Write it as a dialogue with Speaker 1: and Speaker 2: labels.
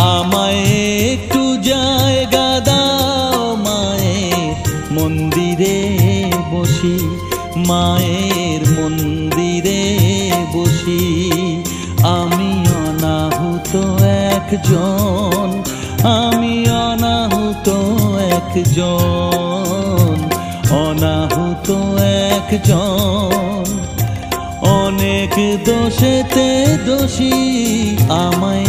Speaker 1: আমায় একটু জায়গা দাও মায়ের মন্দিরে বসি, মায়ের মন্দিরে বসি। আমি অনাহুত একজন, আমি অনাহুত একজন, অনাহুত একজন। অনেক দোষেতে দোষী আমায়